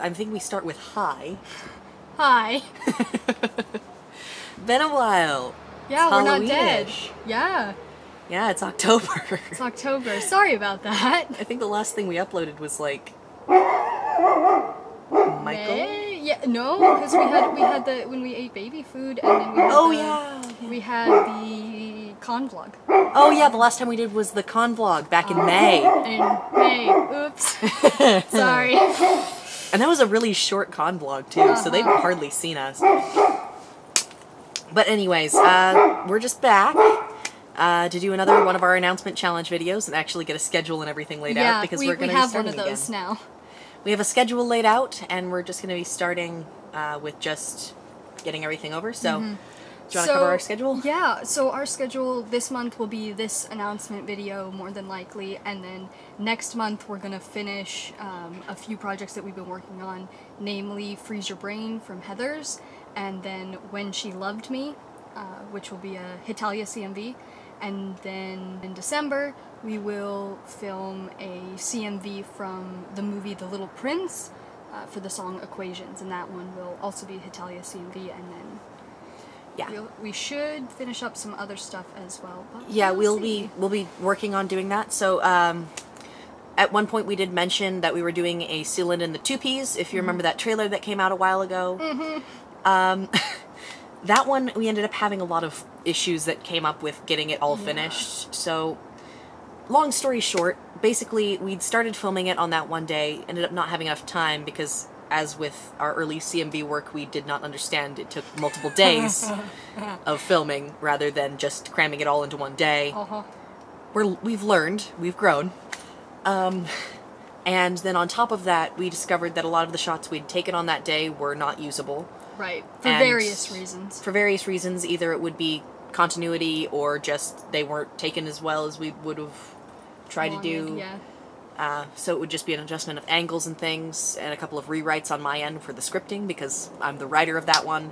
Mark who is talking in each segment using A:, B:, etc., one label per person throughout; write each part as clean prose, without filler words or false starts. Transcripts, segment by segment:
A: I think we start with hi.
B: Hi.
A: Been a while.
B: Yeah,
A: It's
B: we're not dead.
A: Halloween-ish.
B: Yeah,
A: Yeah, it's October.
B: it's October. Sorry about that.
A: I think the last thing we uploaded was like Michael.
B: May? Yeah, no, because we had the when we ate baby food, and then we had we had the con vlog.
A: Oh yeah, the last time we did was the con vlog back in May.
B: In May. Oops. Sorry.
A: And that was a really short con vlog too, so they've hardly seen us. But anyways, we're just back to do another one of our announcement challenge videos and actually get a schedule and everything laid out because we're going to be starting
B: one of those
A: again.
B: now.
A: We have a schedule laid out, and we're just going to be starting with just getting everything over. So, do you want to cover our schedule?
B: Yeah, so our schedule this month will be this announcement video, more than likely, and then next month we're going to finish a few projects that we've been working on, namely Freeze Your Brain from Heather's, and then When She Loved Me, which will be a Hitalia CMV, and then in December we will film a CMV from the movie The Little Prince for the song Equations, and that one will also be Hitalia CMV, and then we should finish up some other stuff as well. But
A: yeah, we'll be working on doing that. So at one point we did mention that we were doing a Sealand and the Two Peas, if you remember that trailer that came out a while ago. That one we ended up having a lot of issues that came up with getting it all finished. So long story short, basically we'd started filming it on that one day, ended up not having enough time because, as with our early CMV work, we did not understand it took multiple days of filming rather than just cramming it all into one day. We've learned, we've grown. And then on top of that, we discovered that a lot of the shots we'd taken on that day were not usable.
B: Right, for various reasons. For
A: various reasons, either it would be continuity or just they weren't taken as well as we would have tried to do.
B: Yeah.
A: So it would just be an adjustment of angles and things, and a couple of rewrites on my end for the scripting because I'm the writer of that one.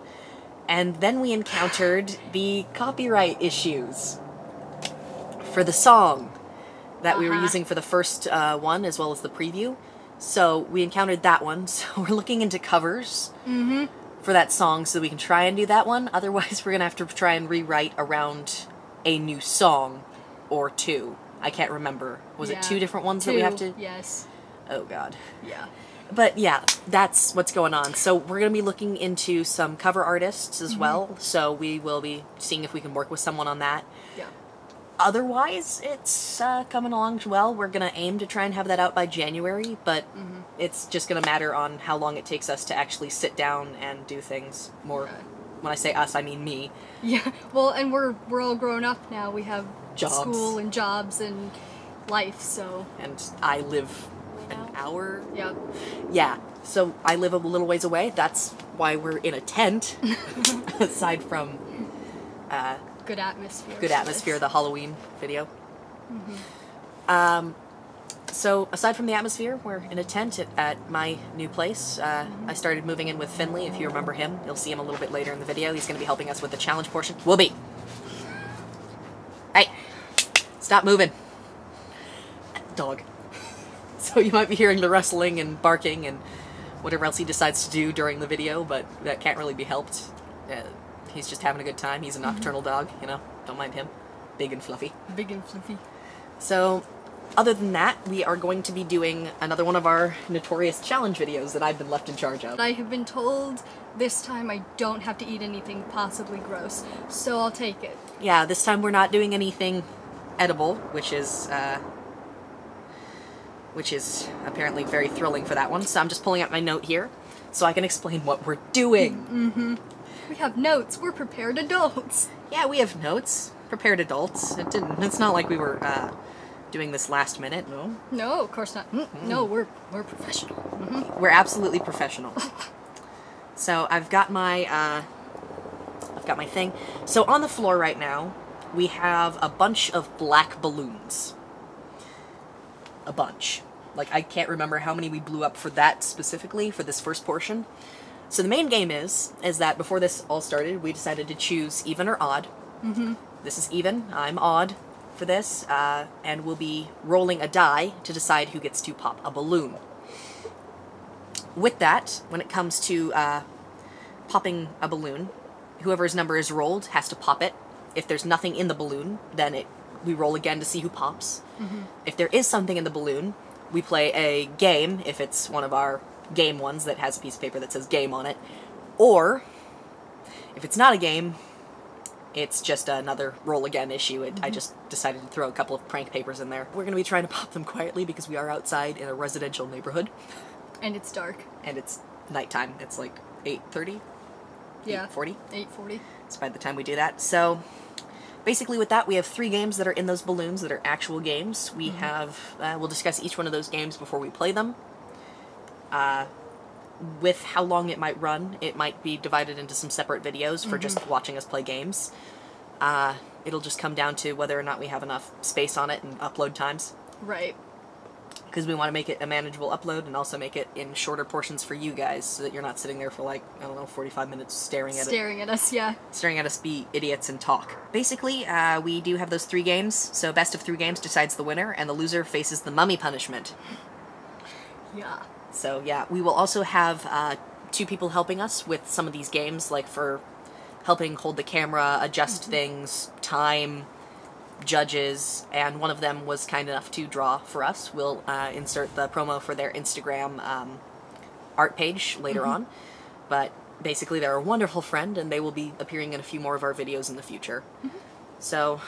A: And then we encountered the copyright issues for the song that we were using for the first one as well as the preview. So we encountered that one, so we're looking into covers for that song so we can try and do that one. Otherwise we're going to have to try and rewrite around a new song or two. I can't remember. Was it two different ones that we have to?
B: Yes.
A: Oh god.
B: Yeah.
A: But yeah, that's what's going on. So we're going to be looking into some cover artists as well. So we will be seeing if we can work with someone on that.
B: Yeah.
A: Otherwise, it's coming along well. We're going to aim to try and have that out by January, but it's just going to matter on how long it takes us to actually sit down and do things more. When I say us, I mean me.
B: Yeah, well, and we're all grown up now. We have
A: jobs.
B: School and jobs and life, so...
A: And I live an hour?
B: Yep.
A: Yeah, so I live a little ways away. That's why we're in a tent, aside from...
B: good atmosphere.
A: Good atmosphere, the Halloween video. So, aside from the atmosphere, we're in a tent at my new place. I started moving in with Finley, if you remember him. You'll see him a little bit later in the video. He's going to be helping us with the challenge portion. Whoopee! Hey! Stop moving! Dog. So you might be hearing the rustling and barking and whatever else he decides to do during the video, but that can't really be helped. He's just having a good time. He's a nocturnal dog, you know? Don't mind him. Big and fluffy.
B: Big and fluffy.
A: So... other than that, we are going to be doing another one of our notorious challenge videos that I've been left in charge of.
B: I have been told this time I don't have to eat anything possibly gross, so I'll take it.
A: Yeah, this time we're not doing anything edible, which is apparently very thrilling for that one. So I'm just pulling out my note here so I can explain what we're doing.
B: We have notes. We're prepared adults.
A: Yeah, we have notes. Prepared adults. It's not like we were doing this last minute, no?
B: No, of course not. No, we're professional.
A: We're absolutely professional. So I've got my thing. So on the floor right now, we have a bunch of black balloons. A bunch. Like, I can't remember how many we blew up for that specifically, for this first portion. So the main game is that before this all started, we decided to choose even or odd. This is even. I'm odd for this, and we'll be rolling a die to decide who gets to pop a balloon. with that, when it comes to popping a balloon, whoever's number is rolled has to pop it. If there's nothing in the balloon, then we roll again to see who pops. If there is something in the balloon, we play a game, if it's one of our game ones that has a piece of paper that says game on it. Or, if it's not a game, it's just another roll again issue. I just decided to throw a couple of prank papers in there. We're going to be trying to pop them quietly because we are outside in a residential neighborhood.
B: And it's dark.
A: And it's nighttime. It's like 8:30?
B: Yeah.
A: 8:40?
B: 8:40.
A: It's by the time we do that. So, basically with that, we have 3 games that are in those balloons that are actual games. We have, we'll discuss each one of those games before we play them. With how long it might run, it might be divided into some separate videos for just watching us play games. It'll just come down to whether or not we have enough space on it and upload times.
B: Right.
A: Because we want to make it a manageable upload and also make it in shorter portions for you guys so that you're not sitting there for like, I don't know, 45 minutes staring at
B: us, yeah.
A: Staring at us be idiots and talk. Basically, we do have those 3 games, so best of 3 games decides the winner, and the loser faces the mummy punishment.
B: Yeah.
A: So yeah, we will also have 2 people helping us with some of these games, like for helping hold the camera, adjust things, time, judges, and one of them was kind enough to draw for us. We'll insert the promo for their Instagram art page later on, but basically they're a wonderful friend and they will be appearing in a few more of our videos in the future. So